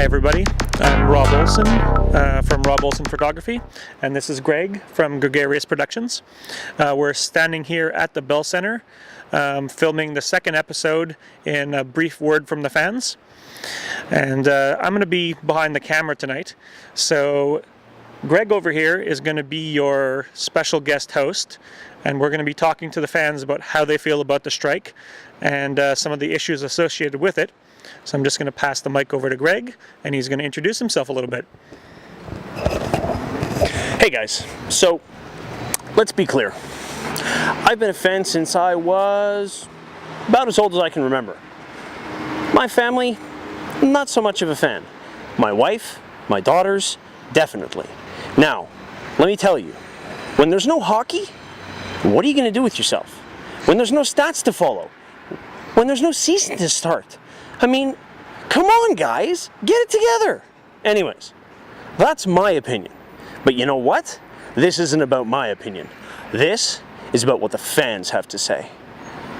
Hi everybody, I'm Rob Olsen from Rob Olsen Photography, and this is Greg from Gregarious Productions. We're standing here at the Bell Center filming the second episode in A Brief Word from the Fans. And I'm going to be behind the camera tonight, so Greg over here is going to be your special guest host, and we're going to be talking to the fans about how they feel about the strike and some of the issues associated with it. So I'm just going to pass the mic over to Greg, and he's going to introduce himself a little bit. Hey guys, so let's be clear. I've been a fan since I was about as old as I can remember. My family, not so much of a fan. My wife, my daughters, definitely. Now, let me tell you, when there's no hockey, what are you going to do with yourself? When there's no stats to follow? When there's no season to start? I mean, come on guys, get it together. Anyways, that's my opinion. But you know what? This isn't about my opinion. This is about what the fans have to say.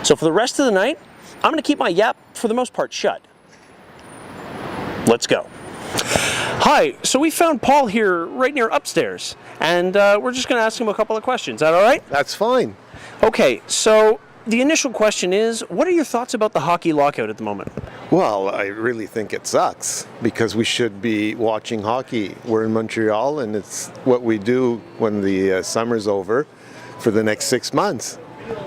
So for the rest of the night, I'm gonna keep my yap, for the most part, shut. Let's go. Hi, so we found Paul here right near upstairs, and we're just gonna ask him a couple of questions. Is that all right? That's fine. Okay, so the initial question is, what are your thoughts about the hockey lockout at the moment? Well, I really think it sucks because we should be watching hockey. We're in Montreal, and it's what we do when the summer's over for the next 6 months.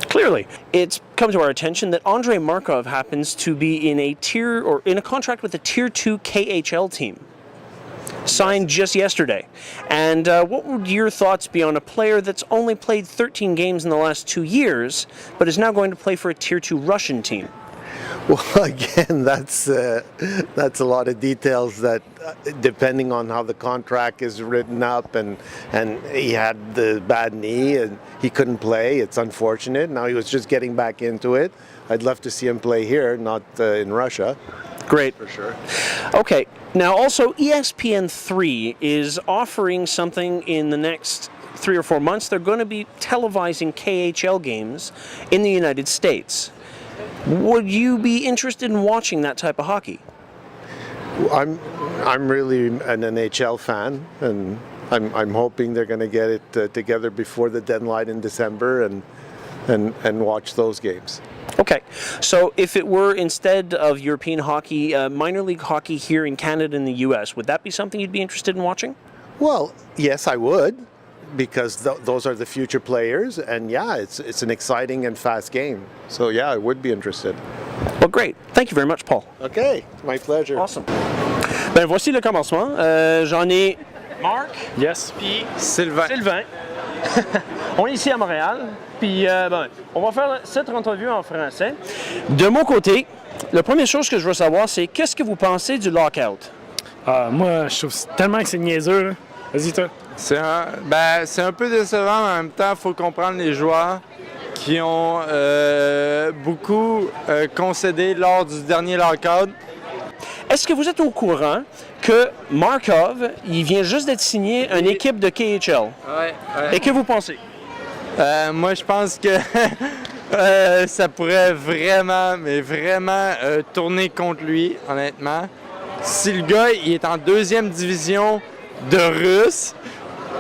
Clearly, it's come to our attention that Andrei Markov happens to be in a contract with a Tier 2 KHL team. Signed just yesterday. And what would your thoughts be on a player that's only played 13 games in the last 2 years, but is now going to play for a Tier 2 Russian team? Well, again, that's a lot of details that, depending on how the contract is written up, and he had the bad knee and he couldn't play. It's unfortunate. Now he was just getting back into it. I'd love to see him play here, not in Russia. Great. For sure. Okay, now also ESPN3 is offering something in the next 3 or 4 months. They're going to be televising KHL games in the United States. Would you be interested in watching that type of hockey? I'm really an NHL fan, and I'm hoping they're going to get it together before the deadline in December and watch those games. Okay, so if it were, instead of European hockey, minor league hockey here in Canada and the US, would that be something you'd be interested in watching? Well, yes, I would, because those are the future players, and yeah, it's an exciting and fast game. So yeah, I would be interested. Well, great. Thank you very much, Paul. Okay, my pleasure. Awesome. Ben voici le commencement. J'en ai Marc. Yes. Puis Sylvain. On est ici à Montréal, puis on va faire cette entrevue en français. De mon côté, la première chose que je veux savoir, c'est qu'est-ce que vous pensez du lockout? Moi, je trouve tellement que c'est niaiseux. Là. Vas-y, toi. C'est un peu décevant, mais en même temps, il faut comprendre les joueurs qui ont beaucoup concédé lors du dernier lockout. Est-ce que vous êtes au courant que Markov, il vient juste d'être signé une équipe de KHL? Ouais. Et que vous pensez? Moi, je pense que ça pourrait vraiment, mais vraiment tourner contre lui, honnêtement. Si le gars, il est en deuxième division de Russe,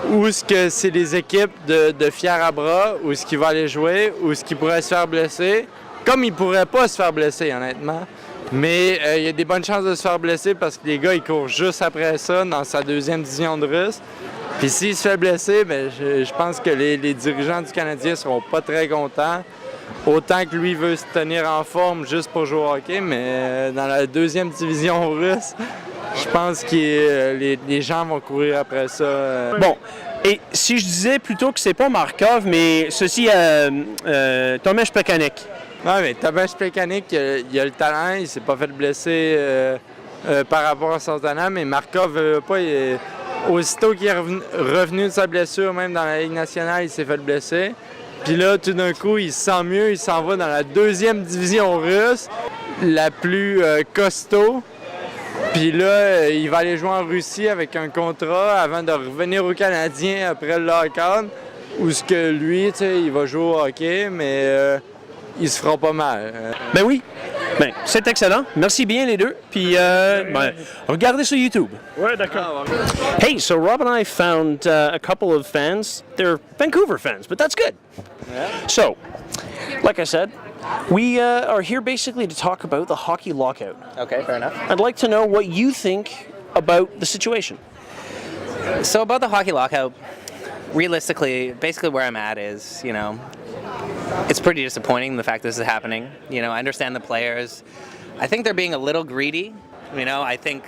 où est-ce que c'est les équipes de fiers à bras, où est-ce qu'il va aller jouer, où est-ce qu'il pourrait se faire blesser, comme il pourrait pas se faire blesser, honnêtement. Mais il y a des bonnes chances de se faire blesser parce que les gars, ils courent juste après ça dans sa deuxième division de Russe. Puis s'il se fait blesser, ben, je pense que les dirigeants du Canadien seront pas très contents. Autant que lui veut se tenir en forme juste pour jouer au hockey, mais dans la deuxième division russe, je pense que les gens vont courir après ça. Bon, et si je disais plutôt que c'est pas Markov, mais ceci Tomasz Plekanec. Non, mais Tomasz Plekanec, il a le talent, il s'est pas fait blesser par rapport à son talent, mais Markov, aussitôt qu'il est revenu de sa blessure, même dans la Ligue nationale, il s'est fait blesser. Puis là, tout d'un coup, il se sent mieux, il s'en va dans la deuxième division russe, la plus costaud. Puis là, il va aller jouer en Russie avec un contrat avant de revenir au Canadien après le lockout, où ce que lui, tu sais, il va jouer au hockey, mais il se fera pas mal. Ben oui. Ben, c'est excellent. Merci bien les deux. Puis, ben, regardez sur YouTube. Ouais, d'accord. Hey, so Rob and I found a couple of fans. They're Vancouver fans, but that's good. Yeah. So, like I said, we are here basically to talk about the hockey lockout. Okay, fair enough. I'd like to know what you think about the situation. So about the hockey lockout, realistically, basically where I'm at is, you know, it's pretty disappointing the fact this is happening. You know, I understand the players. I think they're being a little greedy. You know, I think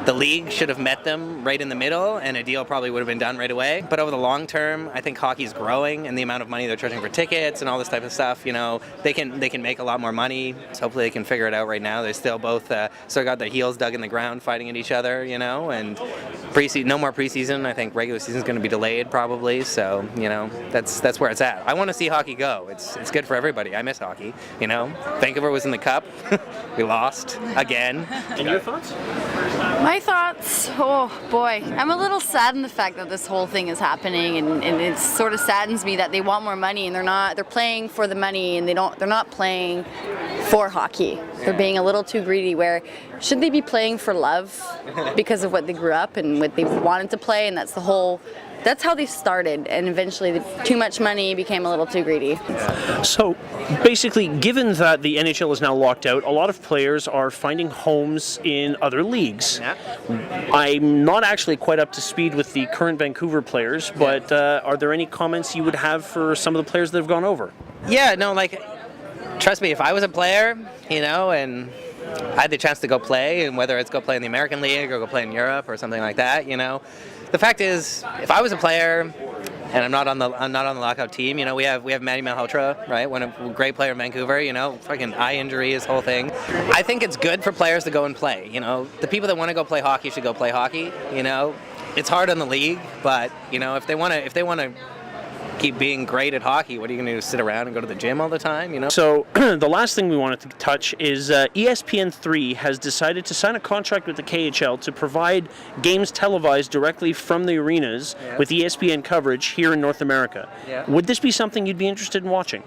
the league should have met them right in the middle, and a deal probably would have been done right away. But over the long term, I think hockey's growing, and the amount of money they're charging for tickets and all this type of stuff, you know, they can make a lot more money. So hopefully they can figure it out right now. They're still both still got their heels dug in the ground, fighting at each other, you know. And no more preseason. I think regular season's going to be delayed probably. So you know, that's where it's at. I want to see hockey go. It's good for everybody. I miss hockey. You know, Vancouver was in the cup. We lost again. And your thoughts? My thoughts, oh boy, I'm a little sad in the fact that this whole thing is happening, and it sort of saddens me that they want more money and they're playing for the money, and they're not playing for hockey. They're being a little too greedy, where should they be playing for love because of what they grew up and what they wanted to play, and that's how they started, and eventually too much money became a little too greedy. So, basically, given that the NHL is now locked out, a lot of players are finding homes in other leagues. Yeah. I'm not actually quite up to speed with the current Vancouver players, but are there any comments you would have for some of the players that have gone over? Yeah, no, like, trust me, if I was a player, you know, and I had the chance to go play, and whether it's go play in the American League or go play in Europe or something like that, you know, the fact is, if I was a player and I'm not on the lockout team, you know, we have Manny Malhotra, right? A great player in Vancouver, you know, fucking eye injury, his whole thing. I think it's good for players to go and play. You know, the people that want to go play hockey should go play hockey. You know, it's hard on the league, but you know, if they want to keep being great at hockey, what are you going to do, sit around and go to the gym all the time, you know? So, the last thing we wanted to touch is ESPN3 has decided to sign a contract with the KHL to provide games televised directly from the arenas with ESPN coverage here in North America. Yeah. Would this be something you'd be interested in watching?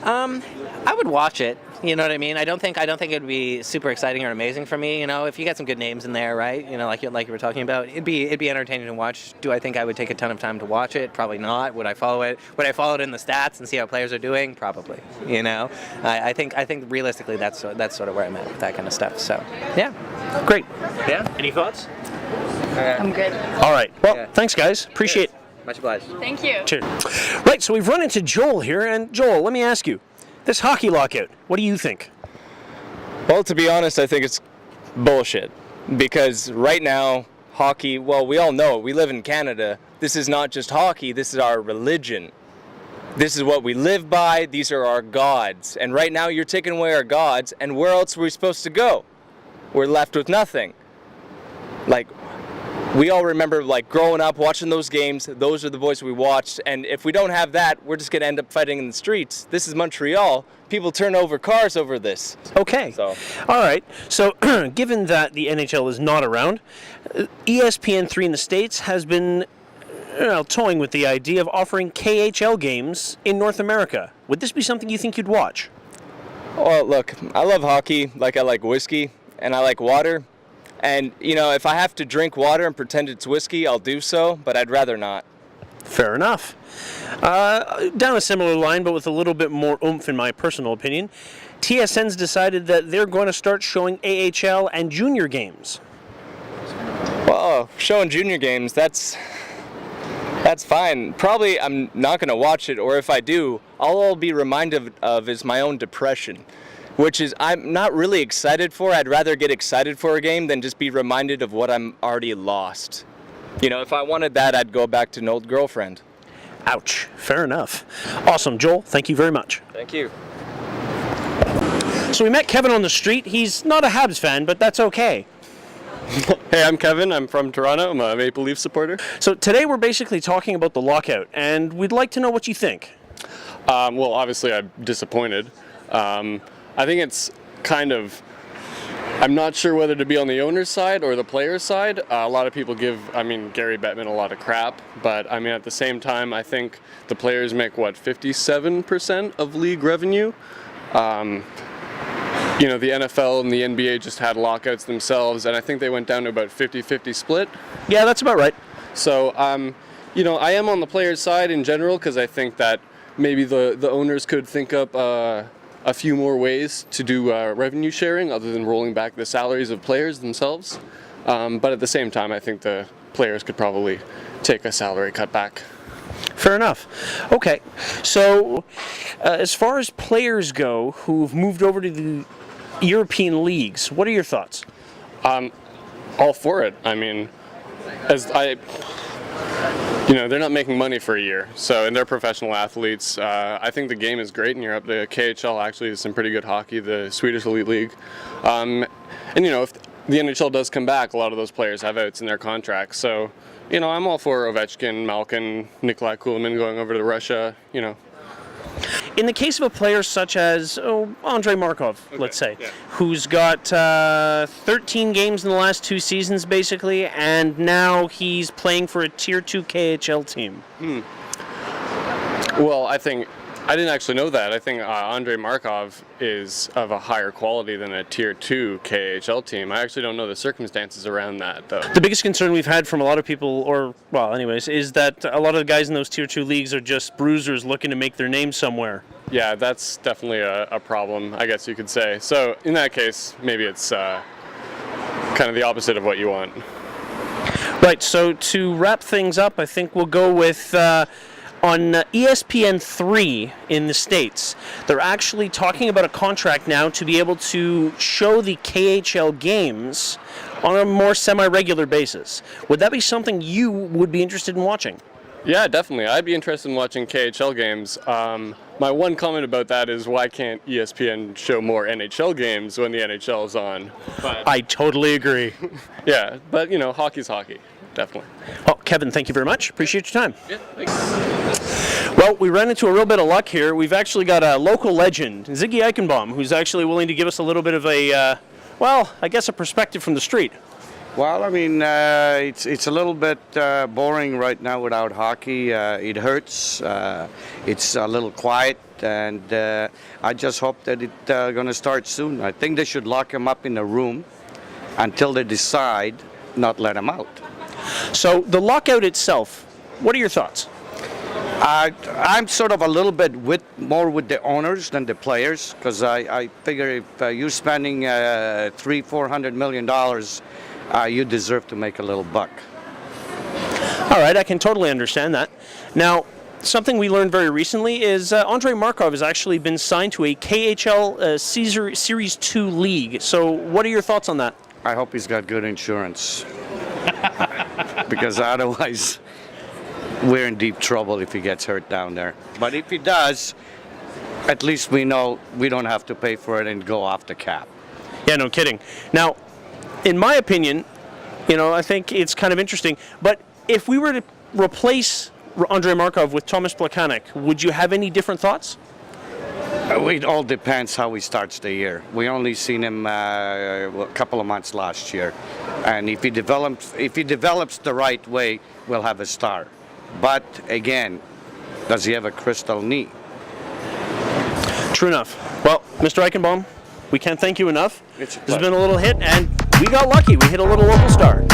I would watch it. You know what I mean? I don't think it would be super exciting or amazing for me. You know, if you got some good names in there, right? You know, like you were talking about, it'd be entertaining to watch. Do I think I would take a ton of time to watch it? Probably not. Would I follow it? Would I follow it in the stats and see how players are doing? Probably. You know, I think realistically that's sort of where I'm at with that kind of stuff. So yeah, great. Yeah. Any thoughts? I'm good. All right. Well, thanks, guys. Appreciate it. Much obliged. Thank you. Cheers. Right, so we've run into Joel here, and Joel, let me ask you, this hockey lockout, what do you think? Well, to be honest, I think it's bullshit. Because right now, hockey, well, we all know, we live in Canada. This is not just hockey, this is our religion. This is what we live by, these are our gods. And right now you're taking away our gods, and where else are we supposed to go? We're left with nothing. Like, we all remember, like, growing up, watching those games, those are the boys we watched, and if we don't have that, we're just going to end up fighting in the streets. This is Montreal. People turn over cars over this. Okay. So. All right. So, given that the NHL is not around, ESPN3 in the States has been toying with the idea of offering KHL games in North America. Would this be something you think you'd watch? Well, look, I love hockey like I like whiskey, and I like water. And, you know, if I have to drink water and pretend it's whiskey, I'll do so, but I'd rather not. Fair enough. Down a similar line, but with a little bit more oomph in my personal opinion, TSN's decided that they're going to start showing AHL and junior games. Well, showing junior games, that's fine. Probably I'm not going to watch it, or if I do, all I'll be reminded of is my own depression. Which is I'm not really excited for. I'd rather get excited for a game than just be reminded of what I'm already lost. You know, if I wanted that, I'd go back to an old girlfriend. Ouch. Fair enough. Awesome, Joel. Thank you very much. Thank you. So we met Kevin on the street. He's not a Habs fan, but that's okay. Hey, I'm Kevin. I'm from Toronto. I'm a Maple Leaf supporter. So today we're basically talking about the lockout, and we'd like to know what you think. Well, obviously I'm disappointed. I think it's kind of, I'm not sure whether to be on the owner's side or the player's side. A lot of people give, Gary Bettman a lot of crap, but at the same time, I think the players make, 57% of league revenue? you know, the NFL and the NBA just had lockouts themselves, and I think they went down to about 50-50 split. Yeah, that's about right. So, you know, I am on the players' side in general because I think that maybe the owners could think up a few more ways to do revenue sharing other than rolling back the salaries of players themselves. But at the same time, I think the players could probably take a salary cut back. Fair enough. Okay, so as far as players go who've moved over to the European leagues, what are your thoughts? All for it. I mean, you know, they're not making money for a year, so, and they're professional athletes. I think the game is great in Europe. The KHL actually is some pretty good hockey, the Swedish Elite League. And, you know, if the NHL does come back, a lot of those players have outs in their contracts. So, you know, I'm all for Ovechkin, Malkin, Nikolai Kulemin going over to Russia, you know. In the case of a player such as Andrei Markov, let's say, who's got 13 games in the last 2 seasons, basically, and now he's playing for a Tier 2 KHL team. Well, I didn't actually know that. I think Andrei Markov is of a higher quality than a Tier 2 KHL team. I actually don't know the circumstances around that, though. The biggest concern we've had from a lot of people, is that a lot of the guys in those Tier 2 leagues are just bruisers looking to make their name somewhere. Yeah, that's definitely a problem, I guess you could say. So in that case, maybe it's kind of the opposite of what you want. Right, so to wrap things up, I think we'll go with... on ESPN 3 in the States, they're actually talking about a contract now to be able to show the KHL games on a more semi-regular basis. Would that be something you would be interested in watching? Yeah, definitely. I'd be interested in watching KHL games. My one comment about that is why can't ESPN show more NHL games when the NHL is on? But, I totally agree. yeah, but you know, hockey's hockey. Definitely. Oh, Kevin, thank you very much. Appreciate your time. Yeah, thanks. Well, we ran into a real bit of luck here. We've actually got a local legend, Ziggy Eichenbaum, who's actually willing to give us a little bit of a, I guess a perspective from the street. Well, I mean, it's a little bit boring right now without hockey. It hurts. It's a little quiet, and I just hope that it's going to start soon. I think they should lock him up in a room until they decide not let him out. So the lockout itself, what are your thoughts? I'm sort of a little bit more with the owners than the players, because I figure if you're spending $300-400 million, you deserve to make a little buck. All right, I can totally understand that. Now, something we learned very recently is Andrei Markov has actually been signed to a KHL Series 2 league. So what are your thoughts on that? I hope he's got good insurance. Because otherwise, we're in deep trouble if he gets hurt down there. But if he does, at least we know we don't have to pay for it and go off the cap. Yeah, no kidding. Now, in my opinion, I think it's kind of interesting. But if we were to replace Andrei Markov with Thomas Plekanec, would you have any different thoughts? It all depends how he starts the year. We only seen him a couple of months last year, and if he develops the right way, we'll have a star. But again, does he have a crystal knee? True enough. Well, Mr. Eichenbaum, we can't thank you enough. It's a This has been a little hit, and we got lucky. We hit a little local star.